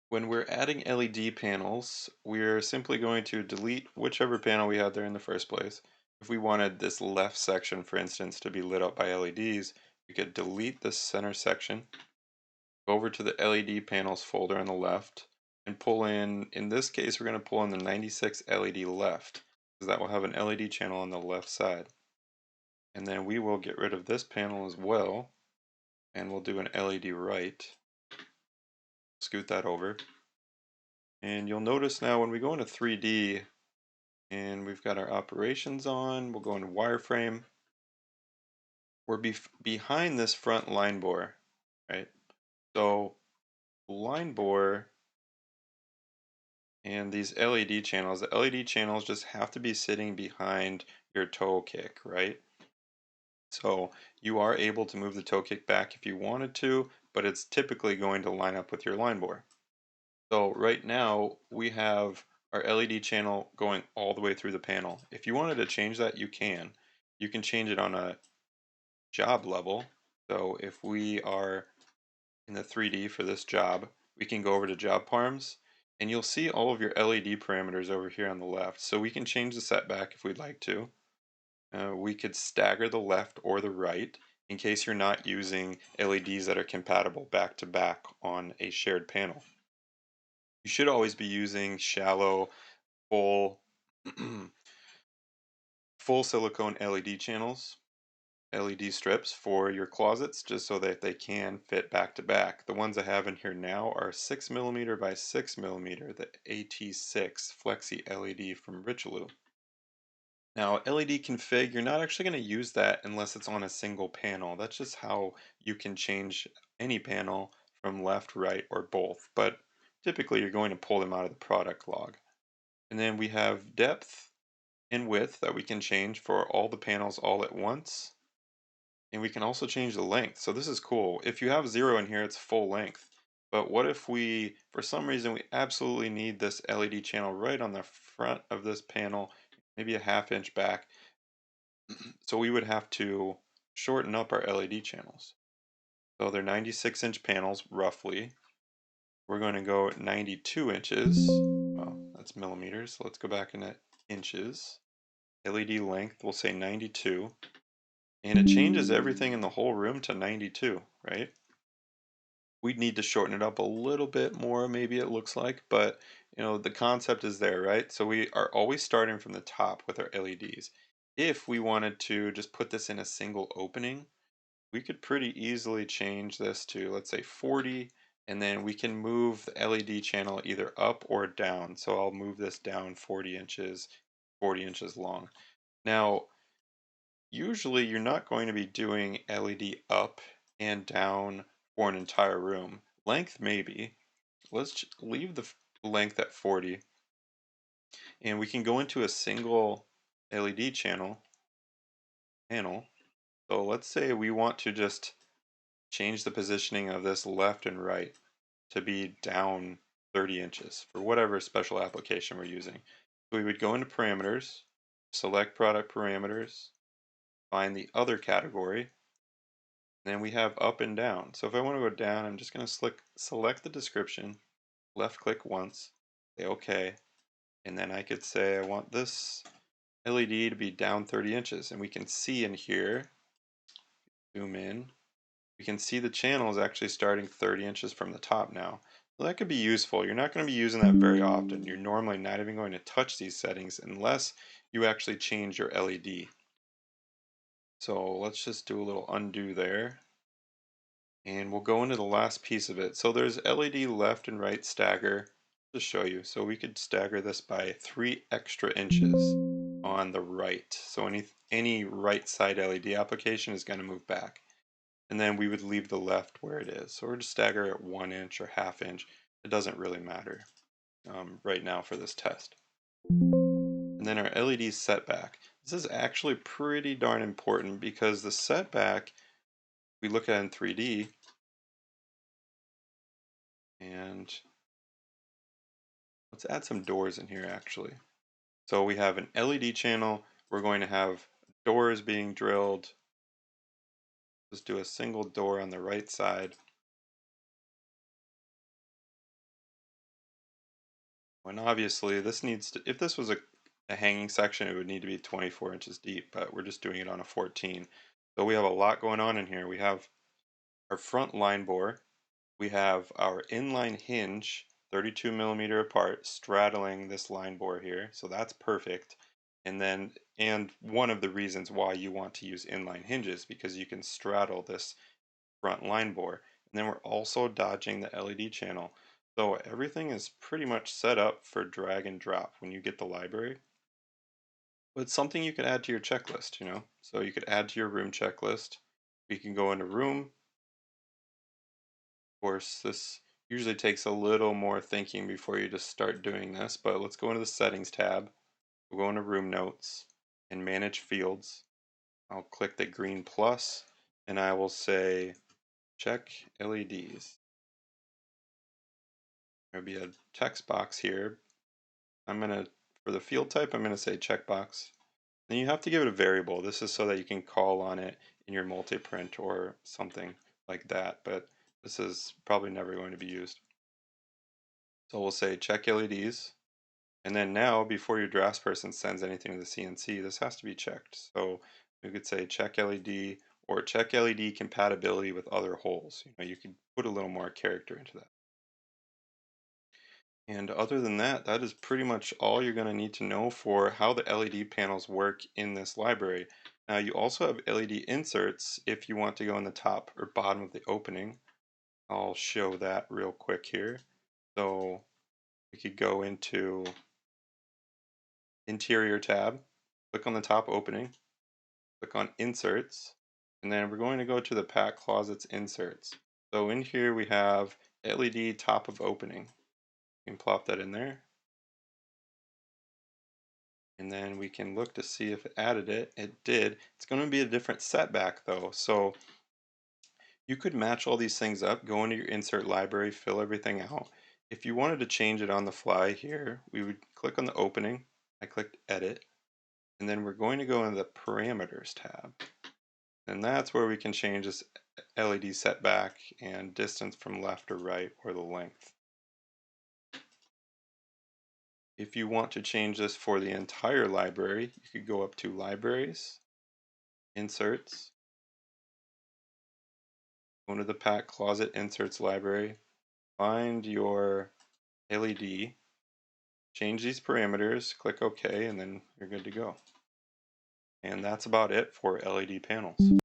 When we're adding LED panels, we're simply going to delete whichever panel we had there in the first place. If we wanted this left section, for instance, to be lit up by LEDs, we could delete this center section, go over to the LED panels folder on the left, and pull in this case, we're going to pull in the 96 LED left, because that will have an LED channel on the left side. And then we will get rid of this panel as well, and we'll do an LED right. Scoot that over. And you'll notice now when we go into 3D and we've got our operations on, we'll go into wireframe. We're behind this front line bore, right? So line bore and these LED channels, the LED channels just have to be sitting behind your toe kick, right? So you are able to move the toe kick back if you wanted to, but it's typically going to line up with your line bore. So right now we have our LED channel going all the way through the panel. If you wanted to change that, you can. You can change it on a job level. So if we are in the 3D for this job, we can go over to job params and you'll see all of your LED parameters over here on the left. So we can change the setback if we'd like to. We could stagger the left or the right in case you're not using LEDs that are compatible back to back on a shared panel. You should always be using shallow, full, full silicone LED channels, LED strips for your closets, just so that they can fit back to back. The ones I have in here now are 6mm by 6mm, the AT6 Flexi LED from Richelieu. Now, LED config, you're not actually going to use that unless it's on a single panel. That's just how you can change any panel from left, right, or both. But typically, you're going to pull them out of the product log. And then we have depth and width that we can change for all the panels all at once. And we can also change the length. So this is cool. If you have 0 in here, it's full length. But what if we, for some reason, we absolutely need this LED channel right on the front of this panel, maybe a ½ inch back. So we would have to shorten up our LED channels. So they're 96-inch panels, roughly. We're going to go 92 inches. Well, that's millimeters. So let's go back into inches. LED length, we'll say 92. And it changes everything in the whole room to 92, right? We'd need to shorten it up a little bit more, maybe it looks like, but the concept is there, right? So we are always starting from the top with our LEDs. If we wanted to just put this in a single opening, we could pretty easily change this to, let's say, 40, and then we can move the LED channel either up or down. So I'll move this down 40 inches, 40 inches long. Now, usually you're not going to be doing LED up and down for an entire room. Length maybe. Let's leave the length at 40, and we can go into a single LED panel. So let's say we want to just change the positioning of this left and right to be down 30 inches for whatever special application we're using. So we would go into parameters, select product parameters, find the other category, then we have up and down. So if I want to go down, I'm just going to select the description, left click once, say OK, and then I could say I want this LED to be down 30 inches. And we can see in here, zoom in, we can see the channel is actually starting 30 inches from the top now. So that could be useful. You're not going to be using that very often. You're normally not even going to touch these settings unless you actually change your LED. So let's just do a little undo there. And we'll go into the last piece of it. So there's LED left and right stagger to show you. So we could stagger this by 3 extra inches on the right. So any right side LED application is going to move back. And then we would leave the left where it is. So we're just stagger at 1 inch or ½ inch. It doesn't really matter right now for this test. And then our LED setback. This is actually pretty darn important because the setback, we look at in 3D, and let's add some doors in here actually. So we have an LED channel. We're going to have doors being drilled. Let's do a single door on the right side. And obviously this needs to, if this was a hanging section, it would need to be 24 inches deep, but we're just doing it on a 14. So we have a lot going on in here. We have our front line bore, we have our inline hinge 32 millimeter apart straddling this line bore here, so that's perfect. And one of the reasons why you want to use inline hinges, because you can straddle this front line bore. And then we're also dodging the LED channel. So everything is pretty much set up for drag and drop when you get the library. But it's something you could add to your checklist, you know? So you could add to your room checklist. We can go into room. Of course, this usually takes a little more thinking before you just start doing this, but let's go into the settings tab. We'll go into room notes and manage fields. I'll click the green plus and I will say check LEDs. There'll be a text box here. For the field type, I'm gonna say checkbox. Then you have to give it a variable. This is so that you can call on it in your multi-print or something like that, but this is probably never going to be used. So we'll say check LEDs, and then now before your draftsperson sends anything to the CNC, this has to be checked. So we could say check LED or check LED compatibility with other holes. You know, you could put a little more character into that. And other than that, that is pretty much all you're going to need to know for how the LED panels work in this library. Now you also have LED inserts if you want to go in the top or bottom of the opening. I'll show that real quick here. So we could go into Interior tab, click on the top opening, click on Inserts, and then we're going to go to the PAC Closets Inserts. So in here we have LED top of opening. You can plop that in there. And then we can look to see if it added it. It did. It's going to be a different setback though. So you could match all these things up, go into your insert library, fill everything out. If you wanted to change it on the fly here, we would click on the opening. I clicked edit. And then we're going to go into the parameters tab. And that's where we can change this LED setback and distance from left or right or the length. If you want to change this for the entire library, you could go up to Libraries, Inserts, go into the PAC Closet Inserts library, find your LED, change these parameters, click OK, and then you're good to go. And that's about it for LED panels.